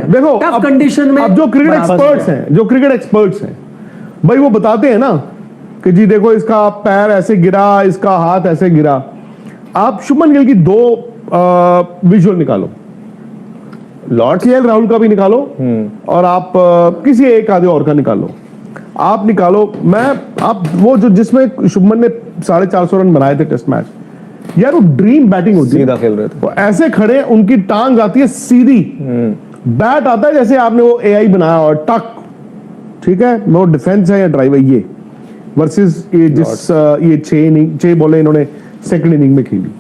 देखो tough condition में अब जो क्रिकेट एक्सपर्ट्स हैं भाई वो बताते हैं ना कि जी देखो इसका पैर ऐसे गिरा, इसका हाथ ऐसे गिरा। आप शुभमन गिल की दो विजुअल निकालो, लॉर्ड केएल राहुल का भी निकालो और आप किसी एक आधे और का निकालो, आप निकालो। आप वो जो जिसमें शुभमन ने 450 रन बनाए थे टेस्ट मैच, यार वो ड्रीम बैटिंग होती है, सीधा खेल रहे थे वो ऐसे खड़े, उनकी टांग आती है सीधी, बैट आता है जैसे आपने वो एआई बनाया और टक, ठीक है, वो डिफेंस है या ड्राइव है ये, वर्सेस ये ये 6 बॉलें इन्होंने सेकंड इनिंग में खेली।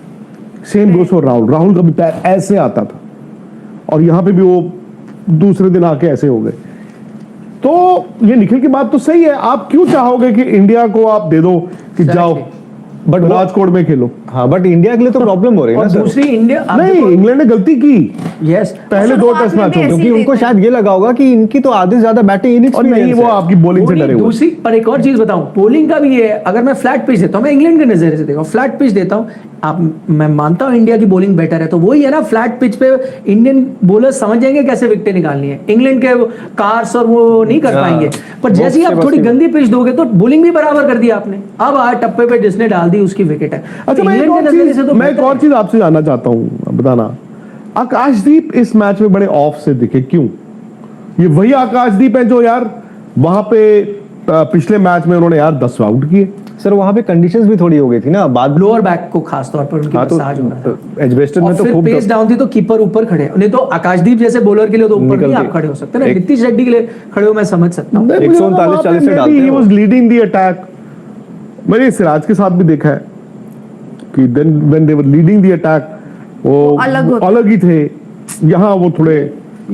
सेम गोस फॉर राहुल का भी पैर ऐसे आता था और यहां पे भी वो दूसरे दिन आके ऐसे हो गए। तो ये निखिल की बात तो सही है, आप क्यों चाहोगे कि इंडिया को आप दे दो कि जाओ बट राजकोट में खेलो। हाँ, बट इंडिया के लिए तो प्रॉब्लम हो रही है ना सर। दूसरी इंडिया नहीं, इंग्लैंड ने गलती की यस पहले 2 टेस्ट मैच में, क्योंकि उनको शायद ये लगा होगा कि इनकी तो आधे से ज्यादा बैटिंग इनएक्सपीरियंस नहीं, वो आपकी बॉलिंग से डरे हुए। दूसरी पर एक और चीज बताऊं, बॉलिंग का भी है। अगर मैं फ्लैट पिच देता हूं, मैं इंग्लैंड के नजरिए से देखा, फ्लैट पिच देता हूं, आप मैं मानता हूं इंडिया की बॉलिंग बेटर है, तो वही है ना, फ्लैट पिच पे इंडियन बॉलर समझ जाएंगे कैसे विकेट निकालनी है। इंग्लैंड के कार्स और वो नहीं कर पाएंगे, पर जैसे ही आप थोड़ी गंदी पिच दोगे तो बॉलिंग भी बराबर कर दिया आपने। अब टप्पे पे जिसने डाल दी उसकी विकेट है। अच्छा, मैं एक और चीज आपसे जानना चाहता हूं, बताना, आकाशदीप इस मैच में बड़े ऑफ से दिखे, क्यों? ये वही आकाशदीप है जो यार वहां पे पिछले मैच में उन्होंने यार 10 आउट किए। सर वहां पे कंडीशंस भी थोड़ी हो गई थी ना, बाद लोअर बैक को खास तौर पर उनकी मसाज हो रहा था, एजबेस्टर में तो खूब पेस डाउन थी तो कीपर ऊपर खड़े, नहीं तो आकाशदीप जैसे बॉलर के लिए तो ऊपर नहीं आप खड़े हो सकते ना, नीतीश रेड्डी के लिए खड़े हो मैं समझ सकता हूं। 139-40 से डालते हैं, he was leading the attack. मैंने सिराज के साथ भी देखा है कि then when they were leading the attack वो अलग ही थे, यहाँ वो थोड़े,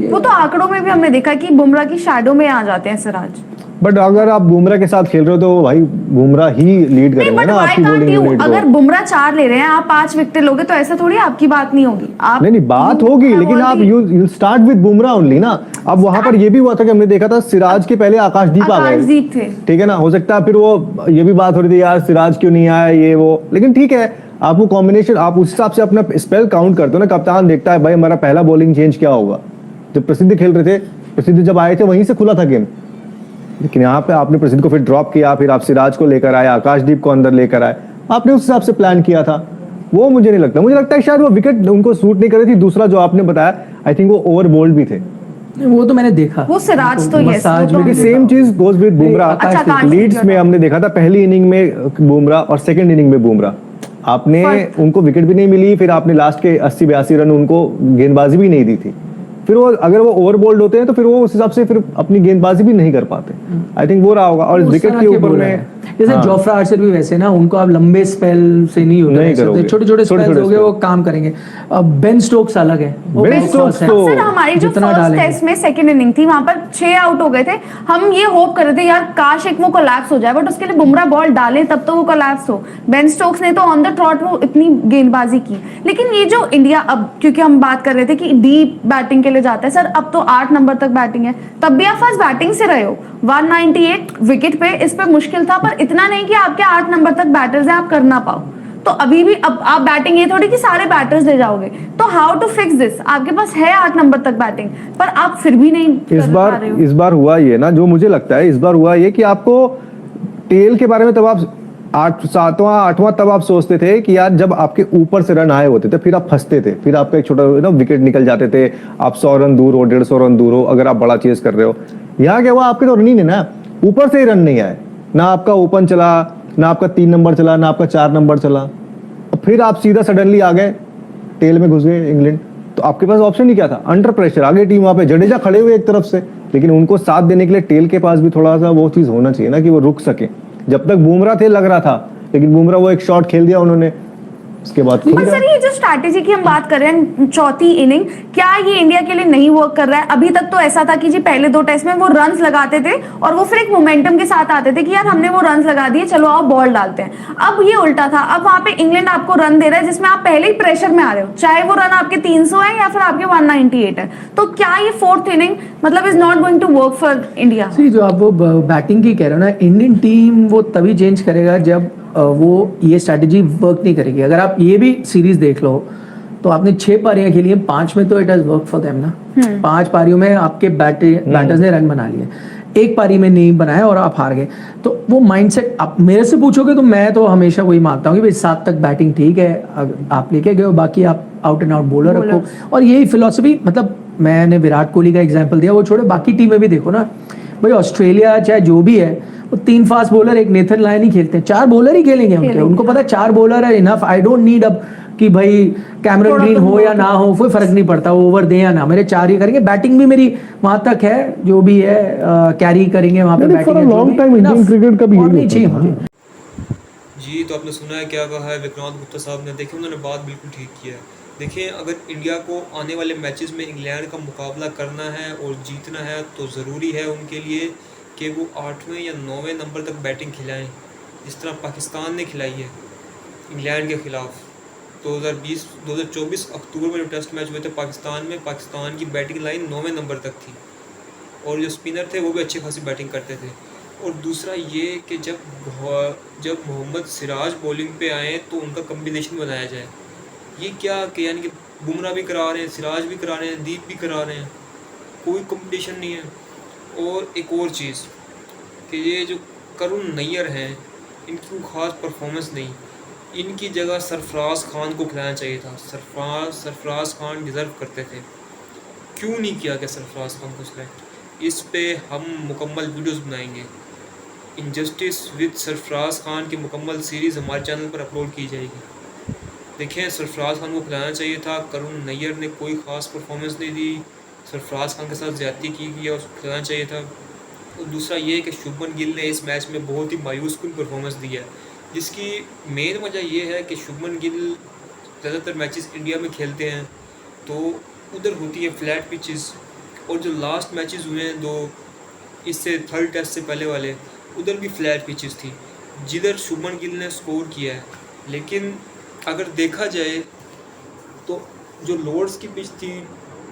वो तो आंकड़ों में भी हमने देखा कि बुमराह की शैडो में आ जाते हैं सिराज। बट अगर आप बुमराह के साथ खेल रहे हो तो भाई बुमराह ही लीड करेंगे ना आपकी बॉलिंग यूनिट को। अगर बुमराह 4 ले रहे हैं, आप 5 विकेट लोगे तो ऐसा थोड़ी आपकी बात नहीं होगी। आप नहीं बात होगी, लेकिन आप you start with Bumrah only ना। अब वहां पर ये भी हुआ था कि हमने देखा था सिराज के पहले आकाशदीप आ गए थे, ठीक है ना, हो सकता है फिर वो ये भी बात हो रही थी यार सिराज क्यों नहीं आया ये वो, लेकिन ठीक है आप वो कॉम्बिनेशन आप उस हिसाब से अपना स्पेल काउंट करते हो ना। कप्तान देखता है भाई हमारा पहला बॉलिंग चेंज क्या होगा। जब प्रसिद्ध खेल रहे थे, प्रसिद्ध जब आए थे वहीं से खुला था गेम, लेकिन यहाँ पे आपने प्रसिद्ध को फिर ड्रॉप किया, फिर आप सिराज को लेकर आए, आकाशदीप को अंदर लेकर आए, आपने उस हिसाब से प्लान किया था। वो मुझे नहीं लगता, मुझे लगता है शायद वो विकेट उनको सूट नहीं कर रही थी। दूसरा जो आपने बताया, आई थिंक वो ओवर बोल्ड भी थे, वो तो मैंने देखा, वो सिराज तो यस, सेम चीज गोज विद बुमराह। लीड्स में हमने देखा था पहली इनिंग में बुमराह और सेकंड इनिंग में बुमराह, आपने उनको विकेट भी नहीं मिली, फिर आपने लास्ट के 80-82 रन उनको गेंदबाजी भी नहीं दी थी। फिर वो अगर वो ओवरबोल्ड होते हैं तो फिर वो उस हिसाब से फिर अपनी गेंदबाजी भी नहीं कर पाते। आई थिंक वो रहा होगा। और विकेट के ऊपर में जैसे जोफ्रा आर्चर भी वैसे ना, उनको आप लंबे स्पेल से नहीं होते, छोटे छोटे स्पेल्स हो गए वो काम करेंगे। बेन स्टोक्स अलग है, बेन स्टोक्स तो सर हमारी जो फर्स्ट टेस्ट में सेकंड इनिंग थी वहां पर 6 आउट हो गए थे, हम ये होप कर रहे थे यार काश एक वो कोलैप्स हो जाए, बट उसके लिए बुमराह बॉल डाले तब तो वो कोलैप्स हो। बेन स्टोक्स ने तो ऑन द ट्रॉट वो इतनी गेंदबाजी की। लेकिन ये जो इंडिया, अब क्योंकि हम बात कर रहे थे कि डीप बैटिंग के लिए जाता है, सर अब तो 8 नंबर तक बैटिंग है, तब भी आप फर्स्ट बैटिंग से रहे हो। 198 विकेट पे, इस पे मुश्किल था, पर इतना नहीं कि आपके 8 नंबर तक बैटर्स हैं आप कर ना पाओ। तो अभी भी अब आप बैटिंग, ये थोड़ी कि सारे बैटर्स ले जाओगे, तो हाउ टू फिक्स दिस? आपके पास है 8 नंबर तक बैटिंग, पर आप फिर भी नहीं इस बार हुआ ये ना, जो मुझे लगता है इस बार हुआ ये कि आपको टेल के बारे में तब आप 8वां तब आप सोचते थे कि यार जब आपके ऊपर से रन आए होते थे फिर आप फंसते थे, फिर आपका एक छोटा ना विकेट निकल जाते थे, आप 100 रन दूर हो, 150 रन दूर हो, अगर आप बड़ा चेस कर रहे हो। यहाँ क्या हुआ, आपके तो रन ही नहीं ना, ऊपर से ही रन नहीं आए, ना आपका ओपन चला, ना आपका 3 नंबर चला, ना आपका 4 नंबर चला, फिर आप सीधा सडनली आ गए, टेल में घुस गए इंग्लैंड। तो आपके पास ऑप्शन ही क्या था? अंडर प्रेशर आ गई टीम वहां पे, जडेजा खड़े हुए एक तरफ से, लेकिन उनको साथ देने के लिए टेल के पास भी थोड़ा सा वो चीज होना चाहिए ना कि वो रुक सके। जब तक बुमराह थे लग रहा था, लेकिन बुमराह वो एक शॉट खेल दिया उन्होंने, उसके बाद पर सर ये जो स्ट्रैटेजी की हम बात कर रहे हैं, चौथी इनिंग, क्या ये इंडिया के लिए नहीं वर्क कर रहा है? अभी तक तो ऐसा था कि जी पहले 2 टेस्ट में वो रन्स लगाते थे और वो फिर एक मोमेंटम के साथ आते थे कि यार हमने वो रन्स लगा दिए, चलो आओ बॉल डालते हैं। अब ये उल्टा था, अब वहां पे इंग्लैंड आपको रन दे रहा है जिसमें आप पहले ही प्रेशर में आ रहे हो, चाहे वो रन आपके 300 है या फिर आपके 198 है। तो क्या ये 4th इनिंग मतलब is not going to work for India? जो आप वो बैटिंग की कह रहे हो ना, इंडियन टीम वो तभी चेंज करेगा जब वो ये स्ट्रैटेजी वर्क नहीं करेगी। अगर आप ये भी सीरीज देख लो तो आपने 6 पारियां खेली हैं, 5 में तो it has work for them ना। 5 पारियों में आपके बैटर्स ने रन बना लिए, एक पारी में नहीं बनाया और आप हार गए। तो वो माइंडसेट आप मेरे से पूछोगे तो मैं तो हमेशा वही मानता हूँ कि भाई 7 तक बैटिंग ठीक है, आप लेके गए हो, बाकी आप आउट एंड आउट बॉलर रखो। और यही फिलॉसफी, मतलब मैंने विराट कोहली का एग्जांपल दिया, वो छोड़े बाकी टीमें भी देखो ना भाई, ऑस्ट्रेलिया चाहे जो भी है, वो 3 फास्ट बॉलर एक नेथन लायन ही खेलते हैं, 4 बॉलर ही खेलेंगे उनको पता है 4 बॉलर है इनफ, आई डोंट नीड अब कि भाई कैमरन ग्रीन हो या ना हो, कोई फर्क नहीं पड़ता, वो ओवर दे या ना, मेरे 4 ही करेंगे। बैटिंग भी मेरी वहां तक है, जो भी है कैरी करेंगे वहां पे batting. Long time Indian cricket का भी नहीं चाहिए मुझे। जी, तो आपने सुना है क्या कहा है विक्रांत गुप्ता साहब ने। देखिए उन्होंने बात बिल्कुल ठीक किया है। देखिए अगर इंडिया को आने वाले मैचेस में इंग्लैंड का मुकाबला करना है और जीतना है तो ज़रूरी है उनके लिए कि वो 8वें या 9वें नंबर तक बैटिंग खिलाएं, जिस तरह पाकिस्तान ने खिलाई है इंग्लैंड के ख़िलाफ़। 2024 अक्टूबर में जो टेस्ट मैच हुए थे पाकिस्तान में, पाकिस्तान की बैटिंग लाइन 9वें नंबर तक थी और जो स्पिनर थे वो भी अच्छी खासी बैटिंग करते थे। और दूसरा ये कि जब मोहम्मद सिराज बॉलिंग पे आए तो उनका कम्बिनेशन बनाया जाए। ये क्या कि यानी कि बुमराह भी करा रहे हैं, सिराज भी करा रहे हैं, दीप भी करा रहे हैं, कोई कम्बिनेशन नहीं है। और एक और चीज़ कि ये जो करुण नैयर हैं, इनकी कोई ख़ास परफॉर्मेंस नहीं, इनकी जगह सरफराज खान को खिलाना चाहिए था। सरफराज खान डिज़र्व करते थे, क्यों नहीं किया गया सरफराज खान को सिलेक्ट। इस पे हम मुकम्मल वीडियोस बनाएंगे। इनजस्टिस विद सरफराज खान की मुकम्मल सीरीज़ हमारे चैनल पर अपलोड की जाएगी। देखें, सरफराज खान को खिलाना चाहिए था, करुण नैयर ने कोई ख़ास परफॉर्मेंस नहीं दी, सरफराज खान के साथ ज़्यादती की गई, उसको खिलाना चाहिए था। और दूसरा ये कि शुभमन गिल ने इस मैच में बहुत ही मायूस कुन परफॉर्मेंस दी है, जिसकी मेन वजह यह है कि शुभमन गिल ज़्यादातर मैचेस इंडिया में खेलते हैं तो उधर होती है फ्लैट पिचेस, और जो लास्ट मैचेस हुए हैं दो, इससे थर्ड टेस्ट से पहले वाले, उधर भी फ्लैट पिचेस थी जिधर शुभमन गिल ने स्कोर किया है। लेकिन अगर देखा जाए तो जो लॉर्ड्स की पिच थी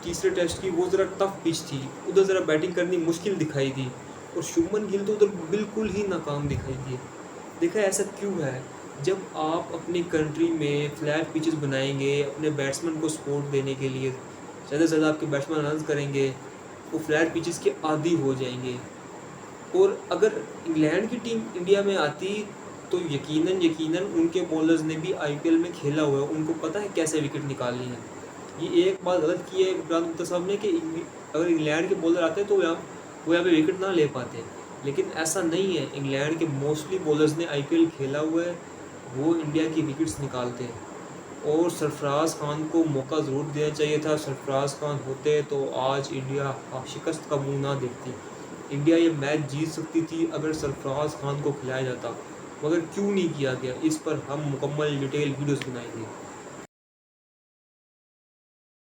तीसरे टेस्ट की, वो ज़रा टफ पिच थी, उधर ज़रा बैटिंग करनी मुश्किल दिखाई दी और शुभमन गिल तो उधर बिल्कुल ही नाकाम दिखाई दिए। देखा ऐसा क्यों है? जब आप अपनी कंट्री में फ्लैट पिचेस बनाएंगे अपने बैट्समैन को सपोर्ट देने के लिए, ज़्यादा से ज़्यादा आपके बैट्समैन रन करेंगे, वो फ्लैट पिचेस के आदी हो जाएंगे। और अगर इंग्लैंड की टीम इंडिया में आती तो यकीनन उनके बॉलर्स ने भी आईपीएल में खेला हुआ है, उनको पता है कैसे विकेट निकालनी है। ये एक बात गलत की है विक्रांत गुप्ता साहब ने कि अगर इंग्लैंड के बॉलर आते तो वो यहाँ पे विकेट ना ले पाते, लेकिन ऐसा नहीं है। इंग्लैंड के मोस्टली बॉलर्स ने आईपीएल खेला हुआ है, वो इंडिया की विकेट्स निकालते हैं। और सरफराज खान को मौका ज़रूर देना चाहिए था। सरफराज खान होते तो आज इंडिया शिकस्त का मुंह ना देखती। इंडिया ये मैच जीत सकती थी अगर सरफराज खान को खिलाया जाता, मगर क्यों नहीं किया गया, इस पर हम मुकम्मल डिटेल वीडियोस बनाएंगे।